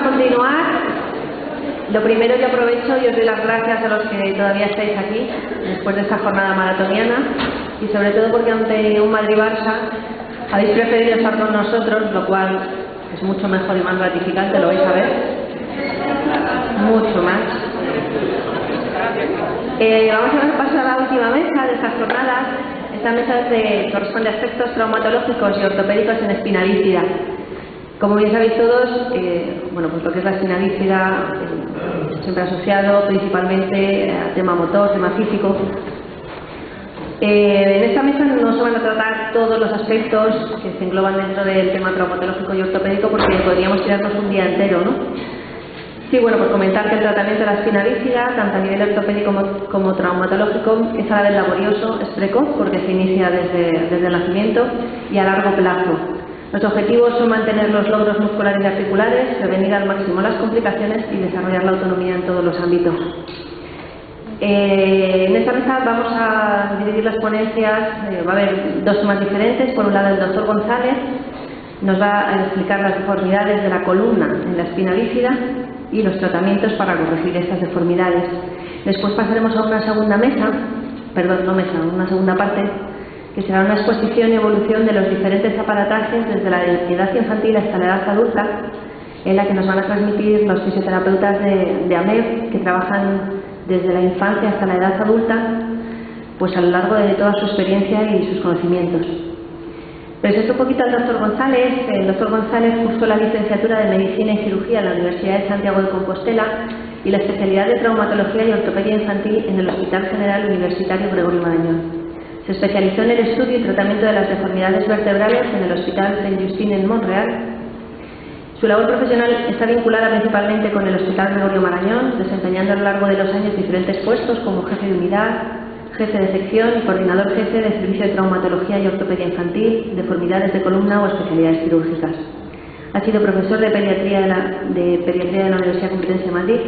continuar. Lo primero, yo aprovecho y os doy las gracias a los que todavía estáis aquí después de esta jornada maratoniana y sobre todo porque ante un Madrid-Barça habéis preferido estar con nosotros, lo cual es mucho mejor y más gratificante, lo vais a ver. Mucho más. Vamos a pasar a la última mesa de estas jornadas. Esta mesa corresponde a aspectos traumatológicos y ortopédicos en espina bífida. Como bien sabéis todos, bueno, pues lo que es la espina bífida, siempre asociado principalmente a tema motor, tema físico. En esta mesa no se van a tratar todos los aspectos que se engloban dentro del tema traumatológico y ortopédico porque podríamos tirarnos un día entero, ¿no? Sí, bueno, pues comentar que el tratamiento de la espina bífida, tanto a nivel ortopédico como traumatológico, es a la vez laborioso, es precoz porque se inicia desde el nacimiento y a largo plazo. Los objetivos son mantener los logros musculares y articulares, prevenir al máximo las complicaciones y desarrollar la autonomía en todos los ámbitos. En esta mesa vamos a dividir las ponencias, va a haber dos temas diferentes. Por un lado, el doctor González nos va a explicar las deformidades de la columna en la espina bífida y los tratamientos para corregir estas deformidades. Después pasaremos a una segunda una segunda parte, que será una exposición y evolución de los diferentes aparatajes desde la edad infantil hasta la edad adulta, en la que nos van a transmitir los fisioterapeutas de AMEF, que trabajan desde la infancia hasta la edad adulta, pues a lo largo de toda su experiencia y sus conocimientos. Presento un poquito al doctor González. El doctor González cursó la licenciatura de Medicina y Cirugía en la Universidad de Santiago de Compostela y la especialidad de Traumatología y Ortopedia Infantil en el Hospital General Universitario Gregorio Marañón. Se especializó en el estudio y tratamiento de las deformidades vertebrales en el Hospital Saint-Justine en Montreal. Su labor profesional está vinculada principalmente con el Hospital Gregorio Marañón, desempeñando a lo largo de los años diferentes puestos como jefe de unidad, jefe de sección y coordinador jefe de Servicio de Traumatología y Ortopedia Infantil, deformidades de columna o especialidades quirúrgicas. Ha sido profesor de Pediatría de la Universidad Complutense de Madrid.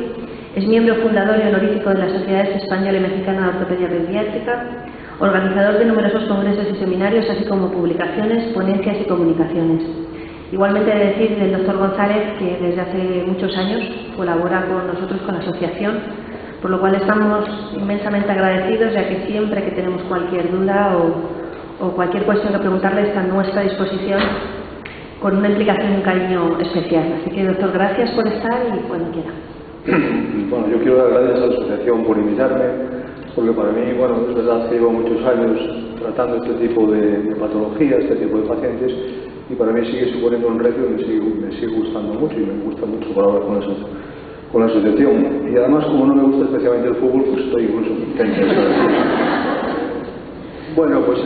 Es miembro fundador y honorífico de las Sociedades Española y Mexicana de Ortopedia Pediátrica, organizador de numerosos congresos y seminarios, así como publicaciones, ponencias y comunicaciones. Igualmente he de decir del doctor González que desde hace muchos años colabora con nosotros, con la asociación, por lo cual estamos inmensamente agradecidos, ya que siempre que tenemos cualquier duda o cualquier cuestión que preguntarle está a nuestra disposición con una implicación y un cariño especial. Así que, doctor, gracias por estar y cuando quiera. Bueno, yo quiero dar gracias a la asociación por invitarme, porque para mí, bueno, es verdad que llevo muchos años tratando este tipo de patologías, este tipo de pacientes, y para mí sigue suponiendo un reto y me sigue gustando mucho y me gusta mucho colaborar con la asociación. Y además, como no me gusta especialmente el fútbol, pues estoy incluso interesado. Bueno, pues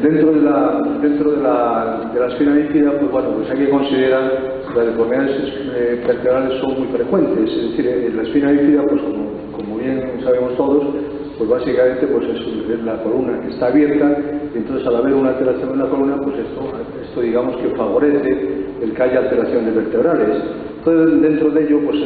dentro de la espina bífida, pues bueno, pues hay que considerar que las deformidades vertebrales son muy frecuentes. Es decir, la espina bífida, pues como bien sabemos todos, pues básicamente pues es la columna que está abierta, y entonces al haber una alteración en la columna, pues esto digamos que favorece el que haya alteración de vertebrales. Entonces dentro de ello, pues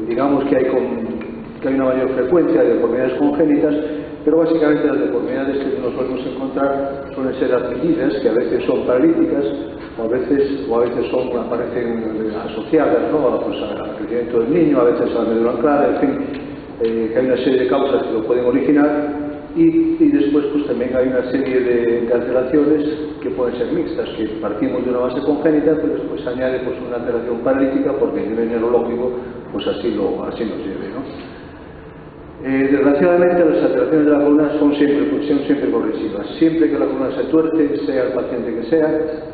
digamos que hay una mayor frecuencia de deformidades congénitas, pero básicamente las deformidades que nos podemos encontrar suelen ser adquiridas, que a veces son paralíticas, o a veces aparecen asociadas, ¿no? Pues al crecimiento del niño, a veces a la médula anclar, en fin, que hay una serie de causas que lo pueden originar, y después pues también hay una serie de alteraciones que pueden ser mixtas, que partimos de una base congénita, pero después se añade pues una alteración paralítica porque a nivel neurológico pues así nos lleve, ¿no? Desgraciadamente las alteraciones de la columna son siempre progresivas. Siempre que la columna se tuerce, sea el paciente que sea,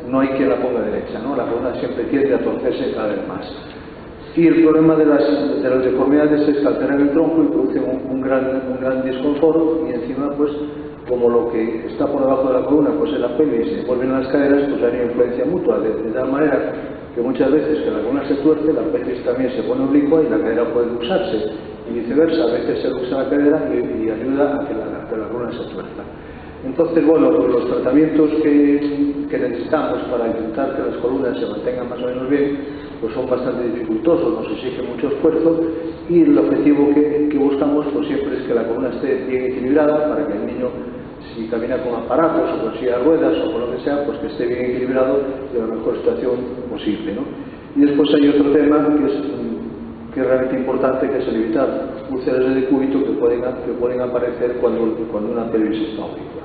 no hay quien la ponga derecha, ¿no? La columna siempre tiende a torcerse cada vez más. Y el problema de las deformidades es que alteran el tronco y producen un gran desconfort, y encima pues como lo que está por debajo de la columna pues es la pelvis y se vuelven las caderas, pues hay una influencia mutua, de tal manera que muchas veces que la columna se tuerce, la pelvis también se pone oblicua y la cadera puede luxarse, y viceversa, a veces se luxa la cadera y ayuda a que la columna se tuerza. Entonces, bueno, pues los tratamientos que necesitamos para intentar que las columnas se mantengan más o menos bien, pues son bastante dificultosos, nos exige mucho esfuerzo, y el objetivo que buscamos pues siempre es que la columna esté bien equilibrada para que el niño, si camina con aparatos o con silla de ruedas o con lo que sea, pues que esté bien equilibrado y en la mejor situación posible, ¿no? Y después hay otro tema que es realmente importante, que es el evitar úlceras de decúbito que pueden aparecer cuando una pelvis está oblicua.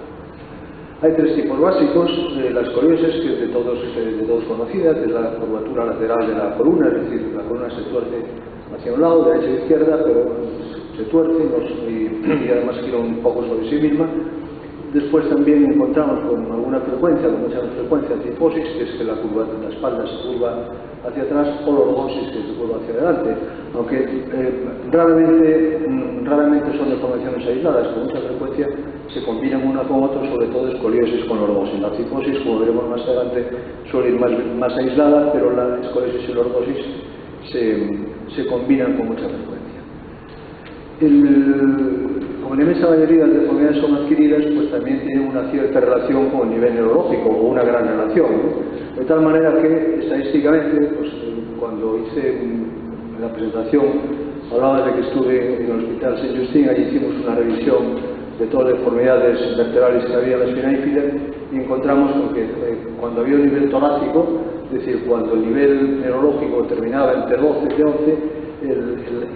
Hay tres tipos básicos: la escoliosis, que es de todos conocida, que es la curvatura lateral de la columna, es decir, la columna se tuerce hacia un lado, derecha e izquierda, pero se tuerce y además gira un poco sobre sí misma. Después también encontramos con alguna frecuencia, con mucha frecuencia, cifosis, que es que la espalda se curva hacia atrás, o lordosis, que se curva hacia adelante, aunque raramente son deformaciones aisladas. Con mucha frecuencia se combinan una con otra, sobre todo escoliosis con lordosis. La cifosis, como veremos más adelante, suele ir más aislada, pero la escoliosis y lordosis se combinan con mucha frecuencia. Como la inmensa mayoría de las deformidades son adquiridas, pues también tienen una cierta relación con el nivel neurológico, o una gran relación, ¿no? De tal manera que, estadísticamente, pues, cuando hice la presentación, hablaba de que estuve en el Hospital St. Justin. Allí hicimos una revisión de todas las deformidades vertebrales que había en la espina bífida, y encontramos con que cuando había un nivel torácico, es decir, cuando el nivel neurológico terminaba entre 12 y 11,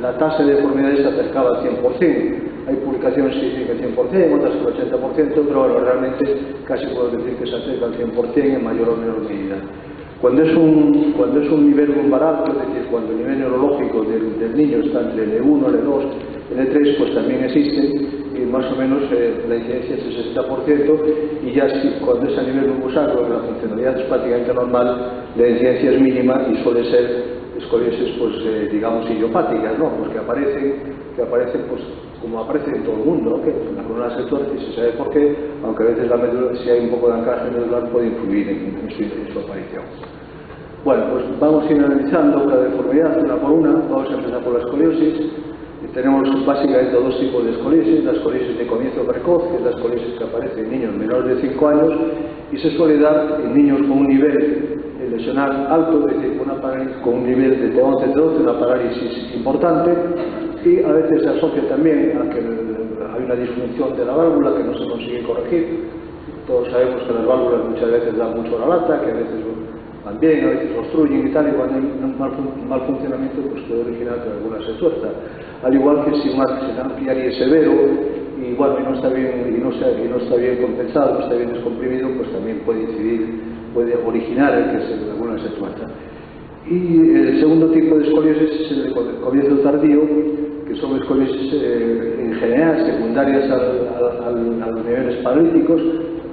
la tasa de deformidades se acercaba al 100%. Hay publicaciones que dicen que el 100%, otras que el 80%, pero bueno, realmente casi puedo decir que se acerca al 100% en mayor o menor medida. Cuando es un nivel lumbar alto, es decir, cuando el nivel neurológico del niño está entre L1, L2, L3, pues también existe, y más o menos la incidencia es el 60%, y ya cuando es a nivel lumbosacro, la funcionalidad es prácticamente normal, la incidencia es mínima y suele ser escoliosis, pues digamos, idiopáticas, ¿no? Pues que aparecen pues como aparece en todo el mundo, ¿no? Que la columna se tuerce y se sabe por qué, aunque a veces la médula, si hay un poco de anclaje medular, puede influir en su aparición. Bueno, pues vamos a ir analizando cada deformidad una por una. Vamos a empezar por la escoliosis. Tenemos básicamente dos tipos de escoliosis: la escoliosis de comienzo precoz, que es la escoliosis que aparece en niños menores de 5 años y se suele dar en niños con un nivel lesional alto, es decir, con un nivel de T11, T12, una parálisis importante, y a veces se asocia también a que hay una disfunción de la válvula que no se consigue corregir. Todos sabemos que las válvulas muchas veces dan mucho la lata, que a veces van bien, a veces obstruyen y tal, y cuando hay un mal funcionamiento, pues puede originar que alguna se tuerza. Al igual que si un arteriario es severo y bueno, no está bien compensado, no está bien descomprimido, pues también puede puede originar el que alguna se tuerza. Y el segundo tipo de escoliosis es el de comienzo tardío, que son escoliosis en general secundarias a los niveles paralíticos.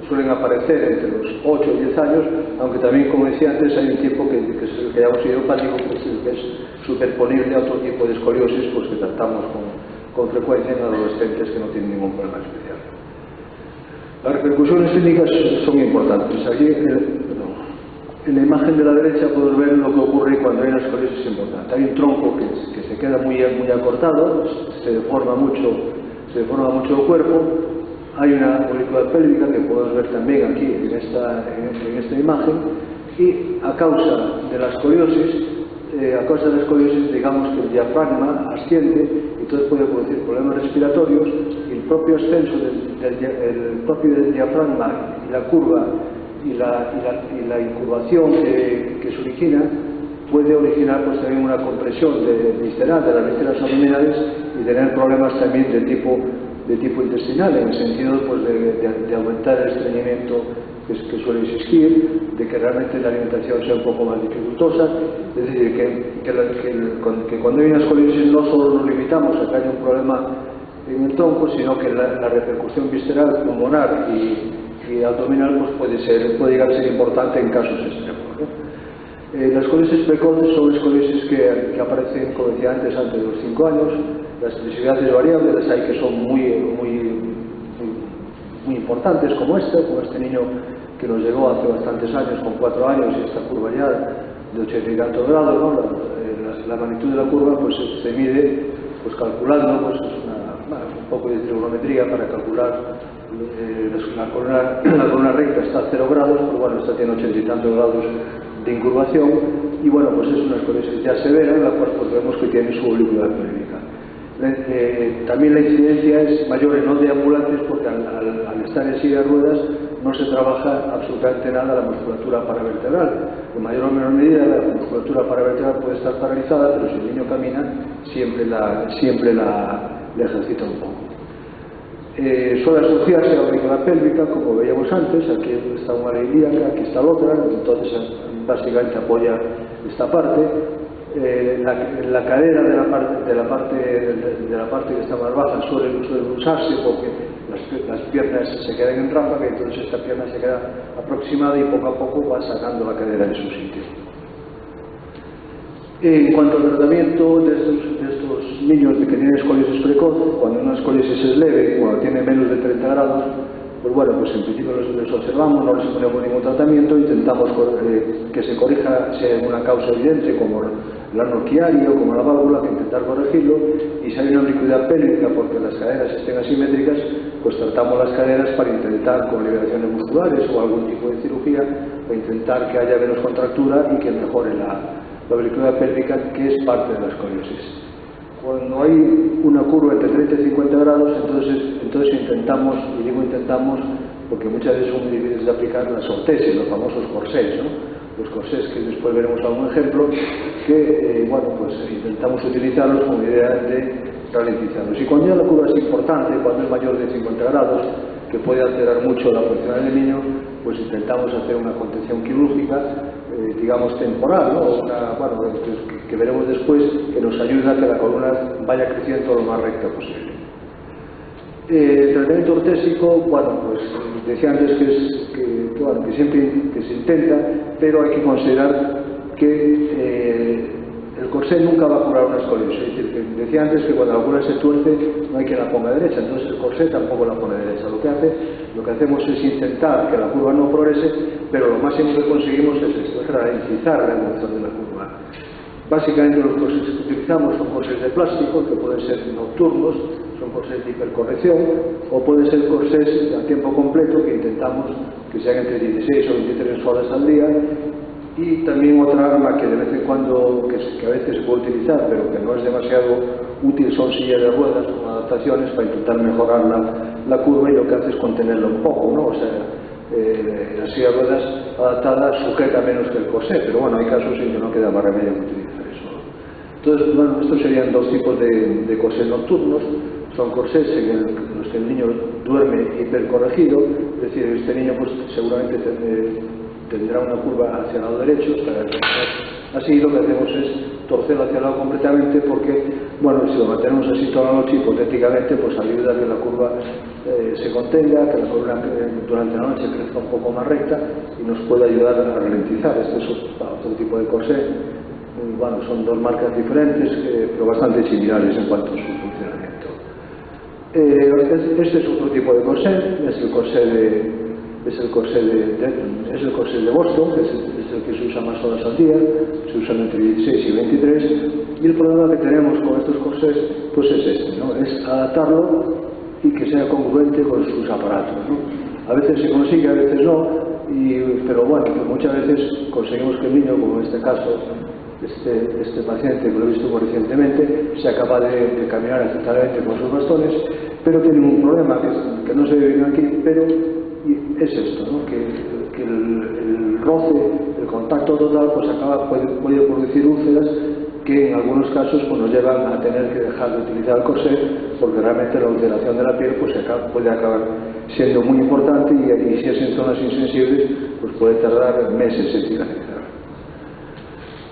Suelen aparecer entre los 8 y 10 años, aunque también, como decía antes, hay un tipo que es el que llamamos idiopático, que es el que es superponible a otro tipo de escoliosis, pues que tratamos con frecuencia en adolescentes que no tienen ningún problema especial. Las repercusiones clínicas son importantes. Aquí, en la imagen de la derecha, podemos ver lo que ocurre cuando hay una escoliosis importante. Hay un tronco que se queda muy acortado, se deforma mucho el cuerpo. Hay una aurícula pélvica que podemos ver también aquí en esta imagen, y a causa de la escoliosis, digamos que el diafragma asciende, y entonces puede producir problemas respiratorios, y el propio ascenso del propio diafragma y la curva y la incurvación que se origina puede originar pues también una compresión visceral de las vísceras abdominales y tener problemas también de tipo intestinal, en el sentido pues, de aumentar el estreñimiento que suele existir, de que realmente la alimentación sea un poco más dificultosa. Es decir, que cuando hay una escoliosis no solo nos limitamos a que haya un problema en el tronco, sino que la repercusión visceral, pulmonar y abdominal pues puede llegar a ser importante en casos extremos, ¿no? Las escoliosis precoces son escoliosis que aparecen, como decía antes de los 5 años. La expresividad es variable, las hay que son muy importantes, como este niño que nos llegó hace bastantes años, con 4 años, y esta curva ya de 80 y tantos grados, ¿no? La magnitud de la curva pues se mide pues calculando pues un poco de trigonometría para calcular la columna recta está a 0 grados, pero bueno, esta tiene 80 y tantos grados de incurvación, y bueno, pues es una escoliosis ya severa, en la cual pues vemos que tiene su aurícula pélvica. También la incidencia es mayor en no deambulantes, porque al estar en silla de ruedas no se trabaja absolutamente nada la musculatura paravertebral. En mayor o menor medida la musculatura paravertebral puede estar paralizada, pero si el niño camina siempre la ejercita un poco. Suele asociarse a la aurícula pélvica, como veíamos antes. Aquí está una área ilíaca, aquí está la otra, entonces básicamente apoya esta parte. La cadera de la parte que está más baja suele usarse porque las piernas se quedan en ráfaga, y entonces esta pierna se queda aproximada y poco a poco va sacando la cadera de su sitio. En cuanto al tratamiento de estos niños que tienen escoliosis precoz, cuando una escoliosis es leve, cuando tiene menos de 30 grados, pues bueno, pues en principio los observamos, no les ponemos ningún tratamiento, intentamos que se corrija si hay alguna causa evidente, como el ano quiario, como la válvula, que intentar corregirlo, y si hay una oblicuidad pélvica porque las caderas estén asimétricas, pues tratamos las caderas para intentar, con liberaciones musculares o algún tipo de cirugía, para intentar que haya menos contractura y que mejore la oblicuidad pélvica, que es parte de la escoliosis. Cuando hay una curva entre 30 y 50 grados, entonces intentamos, y digo intentamos porque muchas veces son muy difíciles de aplicar, las ortesis, los famosos corsés, ¿no? Los corsés, que después veremos algún ejemplo, que bueno, pues intentamos utilizarlos con la idea de ralentizarlos. Y cuando ya la curva es importante, cuando es mayor de 50 grados, que puede alterar mucho la función del niño, pues intentamos hacer una contención quirúrgica, digamos temporal, ¿no? Bueno, que veremos después, que nos ayuda a que la columna vaya creciendo lo más recta posible. El tratamiento ortésico, bueno, pues decía antes que siempre que se intenta, pero hay que considerar que el corsé nunca va a curar una escoliosis. Es decir, que decía antes que cuando la curva se tuerce no hay quien la ponga derecha, entonces el corsé tampoco la pone derecha. Lo que hacemos es intentar que la curva no progrese, pero lo máximo que conseguimos es esto, es ralentizar la evolución de la curva. Básicamente los corsés que utilizamos son corsés de plástico, que pueden ser nocturnos, son corsés de hipercorrección, o pueden ser corsés a tiempo completo, que intentamos que sean entre 16 o 23 horas al día. Y también otra arma que de vez en cuando, que a veces se puede utilizar, pero que no es demasiado útil, son sillas de ruedas con adaptaciones para intentar mejorar la curva, y lo que hace es contenerla un poco, ¿no? O sea, la silla de ruedas adaptada sujeta menos que el corsé, pero bueno, hay casos en que no queda más remedio que utilizar eso, ¿no? Entonces, bueno, estos serían dos tipos de corsés nocturnos. Son corsés en los que el niño duerme hipercorregido, es decir, este niño pues seguramente tendrá una curva hacia el lado derecho. Así lo que hacemos es torcerlo hacia el lado completamente, porque, bueno, si lo mantenemos así toda la noche, hipotéticamente, pues ayuda a que la curva se contenga, que la columna durante la noche crezca un poco más recta y nos puede ayudar a ralentizar. Este es otro tipo de corsé. Bueno, son dos marcas diferentes, pero bastante similares en cuanto a su funcionamiento. Este es otro tipo de corsé, es el corsé de Boston, que es el que se usa más horas al día, se usan entre 16 y 23, y el problema que tenemos con estos corsés pues es este, ¿no? Es adaptarlo y que sea congruente con sus aparatos, ¿no? A veces se consigue, a veces no, pero bueno, pues muchas veces conseguimos que el niño, como en este caso, este paciente que lo he visto muy recientemente, sea capaz de caminar aceptablemente con sus bastones, pero tiene un problema que no se ve bien aquí, pero es esto, ¿no? Que el roce, el contacto total, pues puede producir úlceras que en algunos casos pues, nos llevan a tener que dejar de utilizar el corsé, porque realmente la ulceración de la piel pues, puede acabar siendo muy importante, y si es en zonas insensibles pues puede tardar meses en cicatrizar.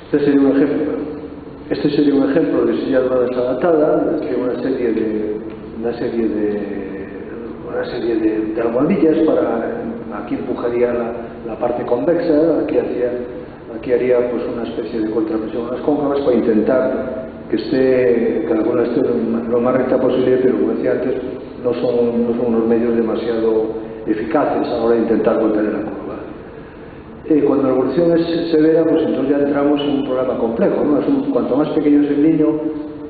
Este sería un ejemplo de silla de ruedas adaptada, que una serie de almohadillas aquí empujaría la parte convexa, aquí haría pues una especie de contrapresión a las cóncavas para intentar que la columna esté lo más recta posible, pero como decía antes, no son unos medios demasiado eficaces a la hora de intentar contener la curva. Cuando la evolución es severa, pues entonces ya entramos en un problema complejo, ¿no? Cuanto más pequeño es el niño,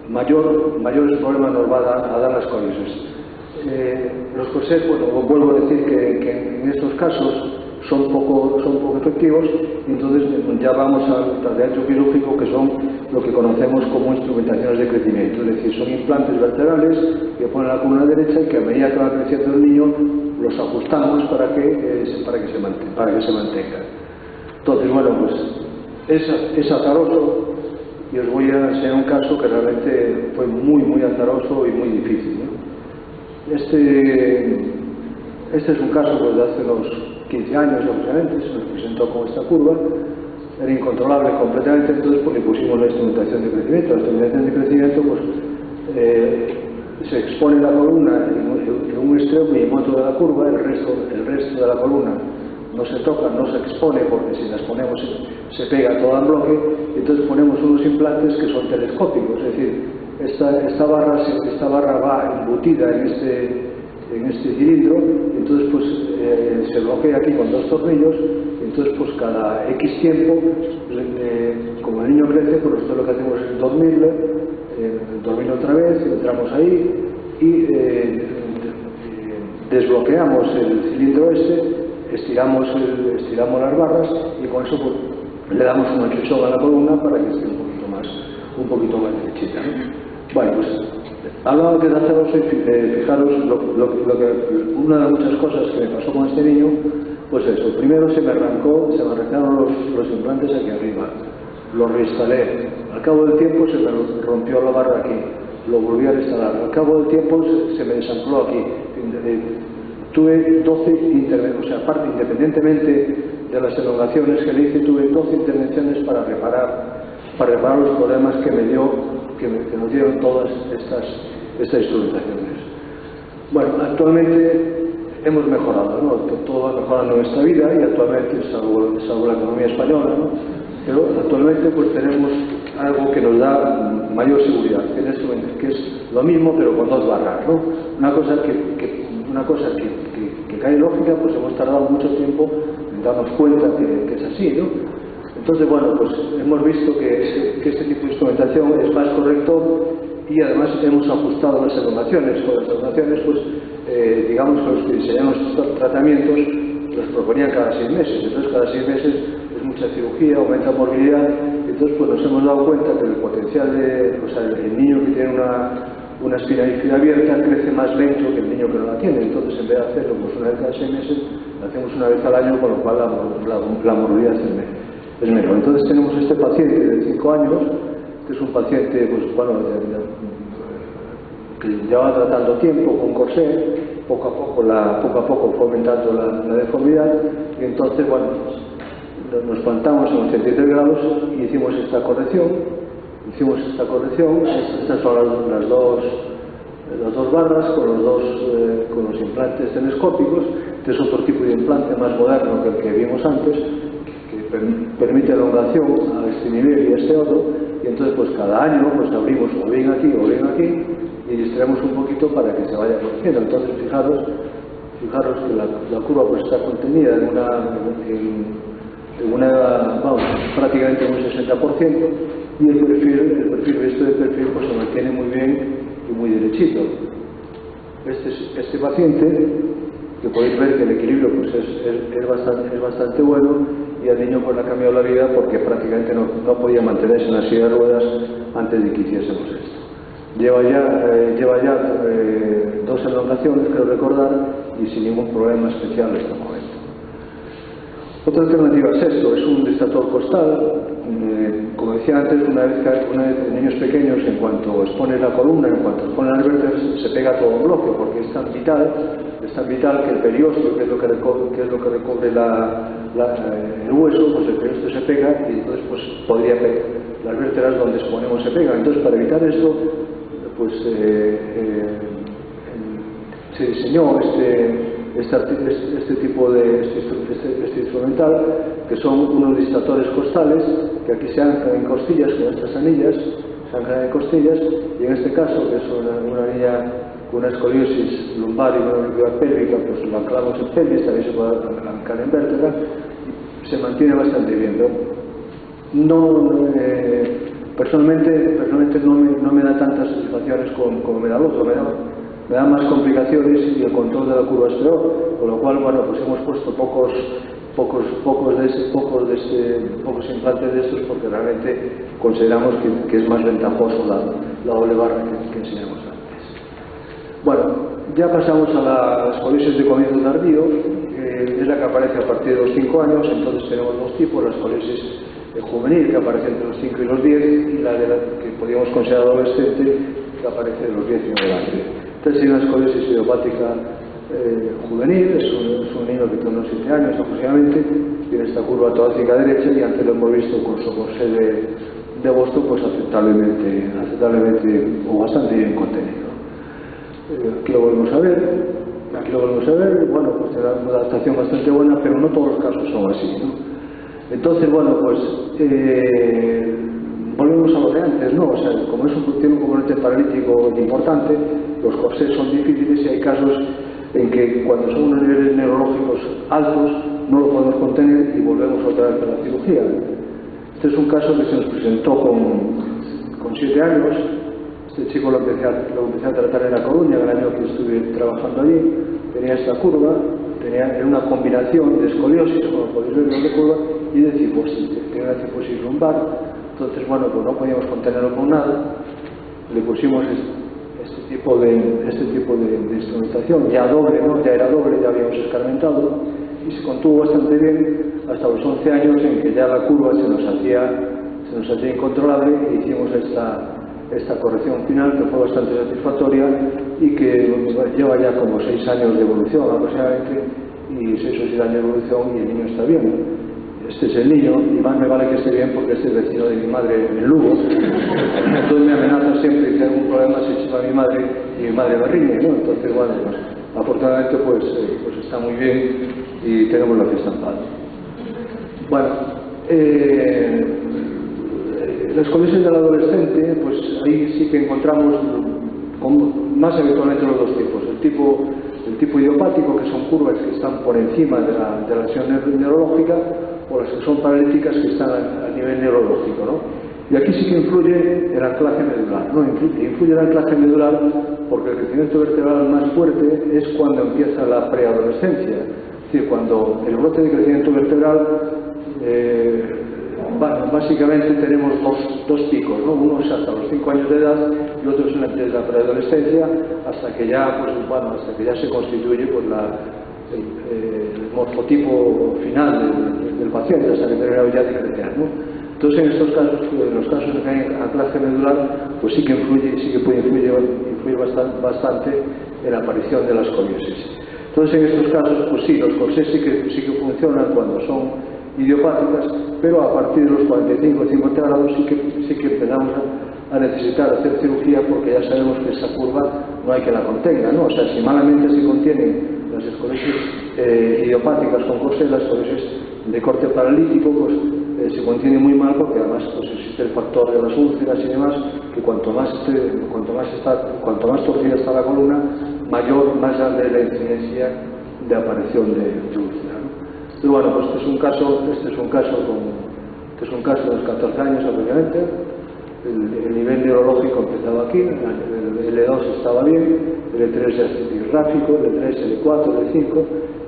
mayores problemas nos va a dar las escoliosis. Los corsés, bueno, vuelvo a decir que en estos casos son poco efectivos, y entonces ya vamos al tratamiento quirúrgico, que son lo que conocemos como instrumentaciones de crecimiento, es decir, son implantes vertebrales que ponen la columna derecha y que a medida que va creciendo el niño los ajustamos para que se mantengan. Entonces, bueno, pues es azaroso, y os voy a enseñar un caso que realmente fue muy azaroso y muy difícil, ¿no? Este es un caso pues, de hace unos 15 años aproximadamente. Se nos presentó con esta curva, era incontrolable completamente, entonces pues, le pusimos la instrumentación de crecimiento. La instrumentación de crecimiento pues, se expone la columna en un extremo y en otro de la curva, el resto de la columna no se toca, no se expone, porque si las ponemos se pega todo el bloque. Entonces ponemos unos implantes que son telescópicos, es decir, esta barra va embutida en este cilindro, y entonces pues se bloquea aquí con 2 tornillos, y entonces pues cada X tiempo, como el niño crece, pues nosotros lo que hacemos es dormirlo otra vez, entramos ahí y desbloqueamos el cilindro estiramos las barras, y con eso pues, le damos una chuchón a la columna para que esté un poquito más derechita, ¿no? Bueno, pues hablando de azaroso, fijaros una de las muchas cosas que me pasó con este niño, pues eso, primero se me arrancaron los implantes aquí arriba, los reinstalé, al cabo del tiempo se me rompió la barra aquí, lo volví a instalar, al cabo del tiempo se me desancló aquí. Tuve 12 intervenciones, o sea, aparte, independientemente de las elongaciones que le hice, tuve 12 intervenciones para reparar los problemas que nos dieron todas estas instrumentaciones. Bueno, actualmente hemos mejorado, ¿no? Todo va mejorando en esta vida, y actualmente, salvo la economía española, ¿no? Pero actualmente pues tenemos algo que nos da mayor seguridad, que es lo mismo pero con 2 barras, ¿no? Una cosa que cae lógica, pues hemos tardado mucho tiempo en darnos cuenta que es así, ¿no? Entonces, bueno, pues hemos visto que este tipo de instrumentación es más correcto, y además hemos ajustado las elongaciones. Con las elongaciones, pues, digamos que los que diseñamos estos tratamientos los proponían cada 6 meses. Entonces, cada 6 meses es mucha cirugía, aumenta movilidad. Entonces, pues nos hemos dado cuenta que el potencial el niño que tiene una espina bífida abierta crece más lento que el niño que no la tiene. Entonces, en vez de hacerlo pues, una vez cada 6 meses, lo hacemos una vez al año, con lo cual la movilidad es menor. Entonces tenemos este paciente de 5 años, que es un paciente pues, bueno, que lleva tratando tiempo con corsé, poco a poco fue aumentando la deformidad, y entonces bueno, nos plantamos en 83 grados y hicimos esta corrección. Estas son las dos barras con los implantes telescópicos. Este es otro tipo de implante más moderno que el que vimos antes, que permite elongación a este nivel y a este otro, y entonces pues cada año pues abrimos o bien aquí y distraemos un poquito para que se vaya corrigiendo. Entonces fijaros que la curva pues está contenida prácticamente en un 60%, y el perfil pues se mantiene muy bien y muy derechito. Este paciente, que podéis ver que el equilibrio pues es bastante bueno, y al niño pues le ha cambiado la vida, porque prácticamente no podía mantenerse en la silla de ruedas antes de que hiciésemos esto. Lleva ya 2 elongaciones, creo recordar, y sin ningún problema especial en este momento. Otra alternativa es esto, es un distractor costal. Como decía antes, una vez en niños pequeños, en cuanto expones la columna, en cuanto expones las vértebras, se pega todo un bloque, porque es tan vital que el periósteo, que es lo que recubre el hueso, pues el periósteo se pega, y entonces pues podría pegar. Las vértebras donde exponemos se pegan. Entonces, para evitar esto, pues se diseñó este tipo de instrumental, que son unos distractores costales que aquí se anclan en costillas con estas anillas, y en este caso, que es una niña con una escoliosis lumbar y una debilidad pélvica, pues lo anclamos en pelvis, también se puede anclar en vértebra, y se mantiene bastante bien, ¿no? Personalmente no me da tantas satisfacciones como me da el otro, me da más complicaciones, y el control de la curva es peor, con lo cual, bueno, pues hemos puesto pocos implantes de estos, porque realmente consideramos que es más ventajoso la doble barra que enseñamos antes. Bueno, ya pasamos a la escoliosis de comienzo tardío, es la que aparece a partir de los 5 años. Entonces tenemos dos tipos: la escoliosis juvenil, que aparece entre los 5 y los 10, y la que podríamos considerar adolescente, que aparece de los 10 en adelante. Entonces hay una escoliosis idiopática juvenil, es un niño que tiene unos 7 años aproximadamente, tiene esta curva torácica derecha, y antes lo hemos visto con su corsé de Boston, pues aceptablemente o bastante bien contenido. Aquí lo volvemos a ver, bueno, pues tiene una adaptación bastante buena, pero no todos los casos son así, ¿no? Entonces, bueno, pues volvemos a lo de antes, ¿no? O sea, como tiene un componente paralítico importante, los corsés son difíciles y hay casos en que cuando son unos niveles neurológicos altos no lo podemos contener y volvemos otra vez a la cirugía. Este es un caso que se nos presentó con 7 años. Este chico lo empecé a tratar en La Coruña, el año que estuve trabajando allí. Tenía esta curva, era una combinación de escoliosis, como podéis ver, de curva, y de cifosis. Tenía una cifosis lumbar. Entonces, bueno, pues no podíamos contenerlo con nada. Le pusimos este tipo de instrumentación, ya doble, ¿no? Ya era doble, ya habíamos escarmentado, y se contuvo bastante bien hasta los 11 años, en que ya la curva se nos hacía incontrolable, y hicimos esta corrección final, que fue bastante satisfactoria y que lleva ya como 6 años de evolución aproximadamente, y 6 o 7 años de evolución, y el niño está bien. Este es el niño, y más me vale que esté bien porque este es vecino de mi madre en Lugo. Entonces me amenaza siempre que tengo un problema si chiva a mi madre, y mi madre me riñe, ¿no? Entonces, bueno, pues afortunadamente pues está muy bien y tenemos la fiesta en paz. Bueno, la escoliosis del adolescente, pues ahí sí que encontramos más habitualmente los dos tipos. El tipo idiopático, que son curvas que están por encima de la lesión neurológica, o las que son paralíticas, que están a nivel neurológico, ¿no? Y aquí sí que influye el anclaje medular, ¿no? Influye el anclaje medular porque el crecimiento vertebral más fuerte es cuando empieza la preadolescencia. Es decir, cuando el brote de crecimiento vertebral, básicamente tenemos dos picos, ¿no? Uno es hasta los 5 años de edad y otro es desde la preadolescencia hasta que ya, hasta que ya se constituye pues, el morfotipo final del paciente, hasta que termina ya de crecer, ¿no? Entonces, en estos casos, en los casos en que hay anclaje medular, pues sí que puede influir bastante en la aparición de la escoliosis. Entonces, en estos casos, pues sí, los corsés sí que funcionan cuando son idiopáticas, pero a partir de los 45 o 50 grados sí que empezamos a necesitar hacer cirugía, porque ya sabemos que esa curva no hay que la contenga, ¿no? O sea, si malamente se contienen las escoliosis idiopáticas con corsés, las escoliosis de corte paralítico, pues se contiene muy mal, porque además pues, existe el factor de las úlceras y demás, que cuanto más torcida está la columna, más grande es la incidencia de aparición de úlcera, ¿no? Pero bueno, pues este es un caso de los 14 años aproximadamente. El nivel neurológico empezaba aquí, el L2 estaba bien, el E3 ya es gráfico, el E3, L4, L5, y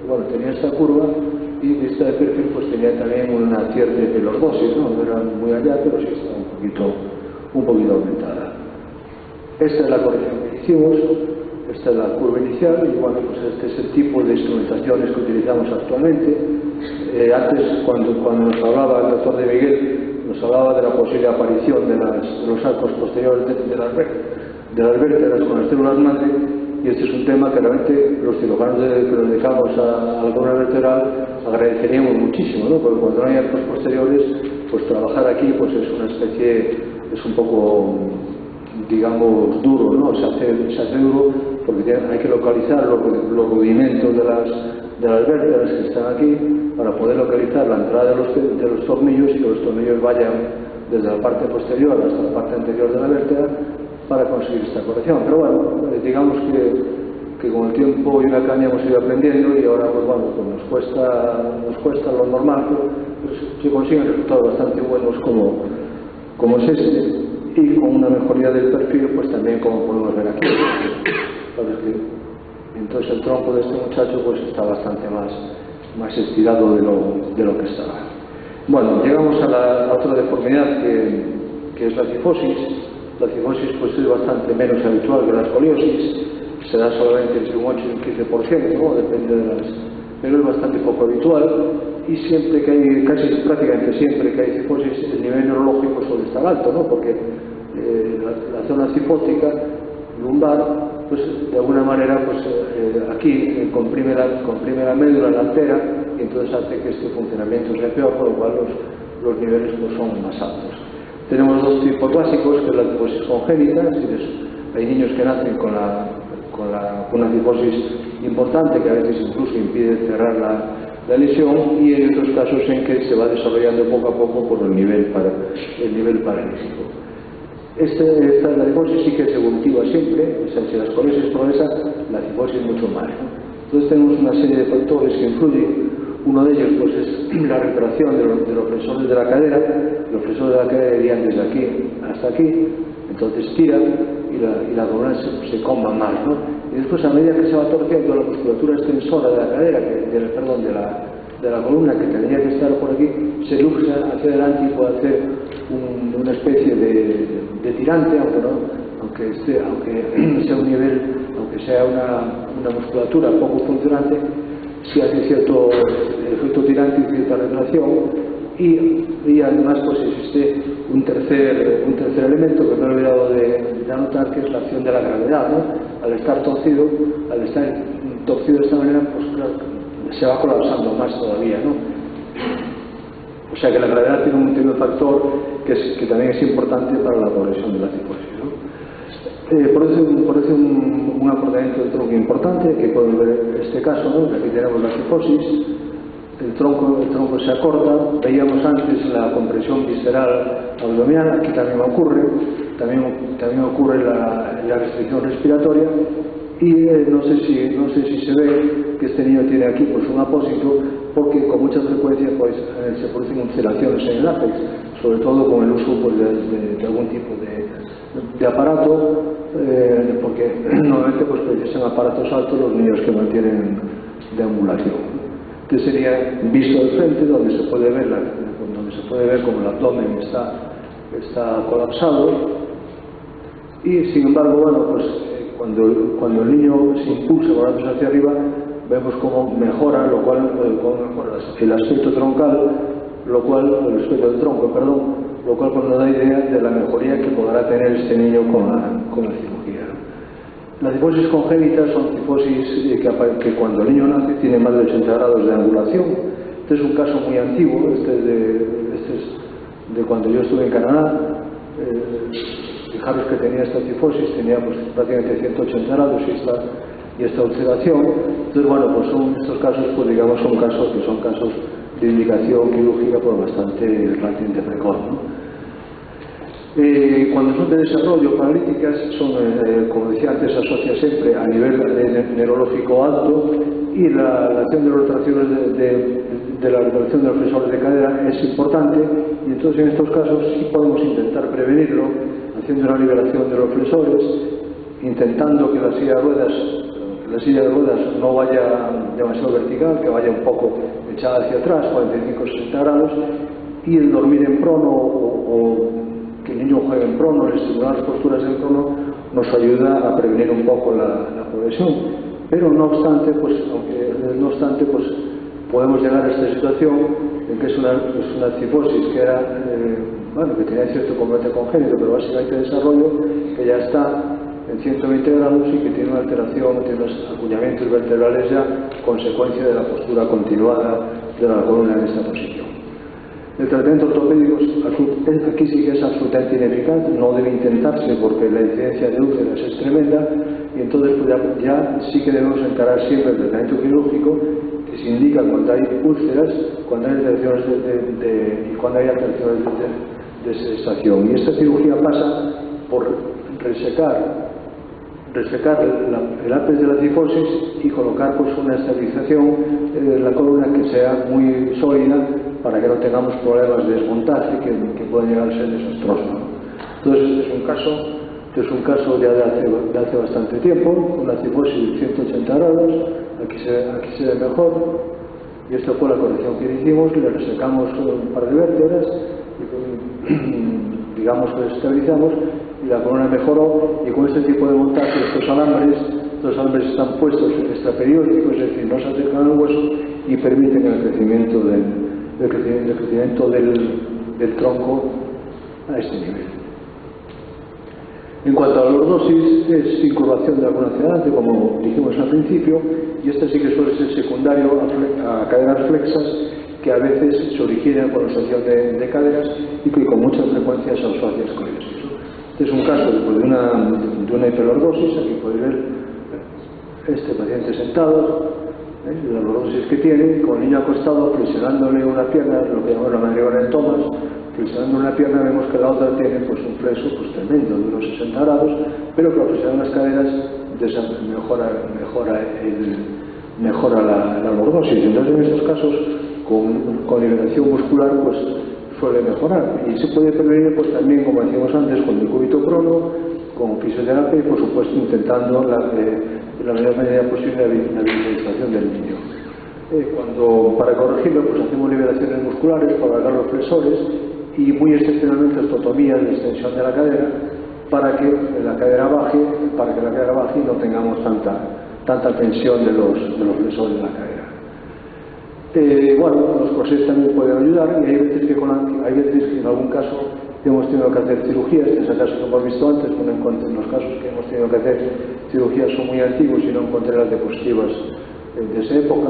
bueno, tenía esta curva, y vista de perfil pues tenía también una cierta lordosis, ¿no? No era muy allá, pero sí estaba un poquito aumentada. Esta es la corrección que hicimos, esta es la curva inicial, y bueno, pues este es el tipo de instrumentaciones que utilizamos actualmente. Antes, cuando nos hablaba el doctor de Miguel, nos hablaba de la posible aparición de los arcos posteriores de las vértebras con las células madre, y este es un tema que realmente los cirujanos que nos dedicamos a la columna vertebral agradeceríamos muchísimo, ¿no? Porque cuando no hay arcos posteriores, pues trabajar aquí pues es un poco, digamos, duro, ¿no? Se hace duro porque hay que localizar los rudimentos de las vértebras que están aquí para poder localizar la entrada de los tornillos, y que los tornillos vayan desde la parte posterior hasta la parte anterior de la vértebra para conseguir esta corrección. Pero bueno, digamos que con el tiempo y la caña hemos ido aprendiendo, y ahora pues bueno, pues nos cuesta lo normal, pero se consiguen resultados bastante buenos como es este, y con una mejoría del perfil, pues también como podemos ver aquí. Entonces el tronco de este muchacho pues está bastante más estirado de lo que estaba. Bueno, llegamos a la otra deformidad que es la cifosis. La cifosis pues es bastante menos habitual que la escoliosis. se da solamente entre un 8 y un 15%, ¿no? Depende de las... pero es bastante poco habitual, y siempre que hay, casi prácticamente siempre que hay cifosis, el nivel neurológico suele estar alto, ¿no? Porque la zona cifótica lumbar, pues de alguna manera, pues aquí comprime la médula, la altera, y entonces hace que este funcionamiento sea peor, por lo cual los niveles pues, son más altos. Tenemos dos tipos básicos, que es la cifosis congénita, es decir, hay niños que nacen con una cifosis importante, que a veces incluso impide cerrar la lesión, y hay otros casos en que se va desarrollando poco a poco por el nivel paralítico. La cifosis sí que es evolutiva siempre, o sea, si la esclerosis progresa, la cifosis mucho más, ¿no? Entonces tenemos una serie de factores que influyen. Uno de ellos pues, es la retracción de los flexores de la cadera. Los flexores de la cadera irían desde aquí hasta aquí, entonces tiran y la columna se comba más, ¿no? Y después, a medida que se va torciendo la musculatura extensora de la cadera, de la columna, que tendría que estar por aquí, se luxa hacia adelante y puede hacer una especie de tirante, aunque sea un nivel, aunque sea una musculatura poco funcionante, sí hace cierto efecto tirante y cierta retracción, y además pues existe un tercer elemento que me he olvidado de anotar, que es la acción de la gravedad, ¿no? Al estar torcido de esta manera, pues claro, se va colapsando más todavía, ¿no? O sea que la gravedad tiene un factor que también es importante para la progresión de la cifosis, ¿no? Por eso un acortamiento del tronco importante, que pueden ver este caso, ¿no? Aquí tenemos la cifosis, el tronco se acorta, veíamos antes la compresión visceral abdominal, aquí también ocurre la restricción respiratoria, y no sé si se ve que este niño tiene aquí pues un apósito, porque con mucha frecuencia pues, se producen ulceraciones en el ápex, sobre todo con el uso pues, de algún tipo de aparato, porque normalmente pues, precisan aparatos altos los niños que mantienen deambulación. Este sería visto de frente, donde se puede ver como el abdomen está colapsado, y sin embargo, bueno, pues cuando el niño se impulsa con la cabeza hacia arriba, vemos cómo mejora, lo cual mejora el aspecto troncal, el aspecto del tronco, lo cual pues, nos da idea de la mejoría que podrá tener este niño con la cirugía. Las cifosis congénitas son cifosis que cuando el niño nace tiene más de 80 grados de angulación. Este es un caso muy antiguo, este es de cuando yo estuve en Canadá. Fijaros que tenía esta cifosis, tenía pues, prácticamente 180 grados y esta ulceración. Entonces, bueno, pues son estos casos, pues digamos, son casos de indicación quirúrgica por bastante relativamente precoz, ¿no? Cuando son de desarrollo paralíticas, como decía antes, se asocia siempre a nivel neurológico alto, y la acción de las retracciones de la retracción de los flexores de cadera es importante, y entonces en estos casos sí podemos intentar prevenirlo haciendo una liberación de los flexores, intentando que la silla de ruedas no vaya demasiado vertical, que vaya un poco echada hacia atrás, 45-60 grados, y el dormir en prono o que el niño juegue en prono, el estimular las posturas en prono, nos ayuda a prevenir un poco la progresión. Pero no obstante, pues podemos llegar a esta situación en que es una cifosis que tenía cierto componente congénito, pero básicamente de desarrollo, que ya está en 120 grados y que tiene una alteración, tiene unos acuñamientos vertebrales ya, consecuencia de la postura continuada de la columna en esta posición. El tratamiento ortopédico aquí sí que es absolutamente ineficaz, no debe intentarse porque la incidencia de úlceras es tremenda, y entonces pues ya sí que debemos encarar siempre el tratamiento quirúrgico, que se indica cuando hay úlceras, cuando hay alteraciones de sedestación. Y esta cirugía pasa por resecar el ápice de la cifosis y colocar pues, una estabilización en la columna que sea muy sólida, para que no tengamos problemas de desmontaje que pueden llegar a ser desastrosos, ¿no? Entonces este es un caso ya de hace bastante tiempo, una cifosis de 180 grados, aquí se ve mejor, y esta fue la corrección que hicimos, le resecamos un par de vértebras, digamos que estabilizamos, y la columna mejoró, y con este tipo de montaje, estos alambres los alambres están puestos en extraperiódicos, es decir, no se acercan al hueso y permiten el crecimiento del tronco a este nivel. En cuanto a la lordosis, es incurvación de alguna sedante, como dijimos al principio, y esta sí que suele ser secundario a caderas flexas, que a veces se originan por la asociación de caderas y que con mucha frecuencia se asocia a esclerosis. Este es un caso de una hiperlordosis. Aquí podéis ver este paciente sentado, la lordosis que tiene, con el niño acostado, flexionándole una pierna, lo que llamamos la maniobra en tomas. Flexionando una pierna vemos que la otra tiene pues, un flexo pues, tremendo, de unos 60 grados, pero que al flexionar las caderas mejora la lordosis. Entonces, en estos casos, con liberación muscular, pues suele mejorar. Y se puede prevenir, pues también, como decíamos antes, con el cúbito crono, con fisioterapia y, por supuesto, intentando en la mayor medida posible la visualización del niño. Para corregirlo, pues hacemos liberaciones musculares para alargar los flexores y muy excepcionalmente osteotomías de extensión de la cadera para que la cadera baje y no tengamos tanta tensión de los flexores de la cadera. Los corsés también pueden ayudar, y hay veces que en algún caso hemos tenido que hacer cirugías. En ese caso que hemos visto antes, en los casos que hemos tenido que hacer cirugías son muy antiguos y no encontré las diapositivas de esa época.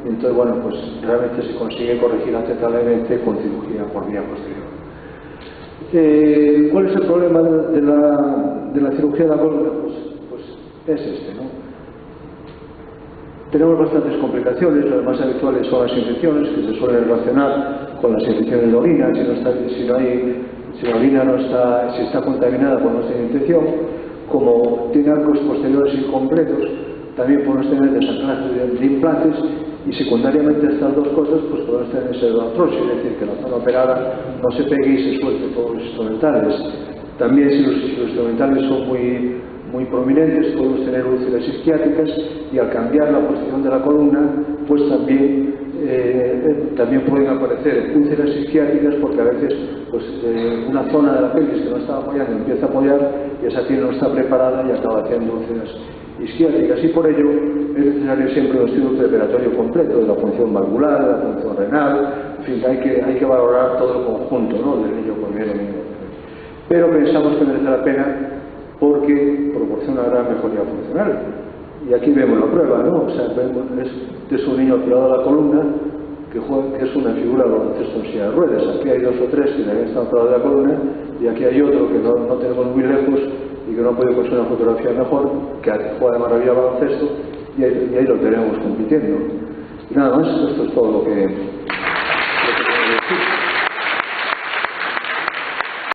Entonces, pues realmente se consigue corregir aceptablemente con cirugía por vía posterior. ¿Cuál es el problema de la cirugía de la columna? Pues es este, ¿no? Tenemos bastantes complicaciones. Las más habituales son las infecciones, que se suelen relacionar con las infecciones de orina. Si la orina si está contaminada por nuestra infección, como tiene arcos posteriores incompletos, también podemos tener desanclaje de implantes, y secundariamente a estas dos cosas pues podemos tener pseudoartrosis, es decir, que la zona operada no se pegue y se suelte todos los instrumentales. También si los instrumentales son muy prominentes, podemos tener úlceras isquiáticas, y al cambiar la posición de la columna pues también pueden aparecer úlceras isquiáticas, porque a veces pues, una zona de la pelvis que no está apoyando empieza a apoyar, y esa piel no está preparada y acaba haciendo úlceras isquiáticas, y por ello es necesario siempre un estudio preparatorio completo de la función valvular, de la función renal. En fin, hay que valorar todo el conjunto, ¿no?, del niño con miedo. Pero pensamos que merece la pena porque proporciona una gran mejoría funcional. Y aquí vemos la prueba, ¿no? O sea, es un niño operado a la columna que es una figura de baloncesto en silla de ruedas. Aquí hay 2 o 3 que también están operados de la columna, y aquí hay otro que no tenemos muy lejos y que no puede conseguir una fotografía mejor, que juega de maravilla baloncesto, y ahí lo tenemos compitiendo. Y nada más, esto es todo lo que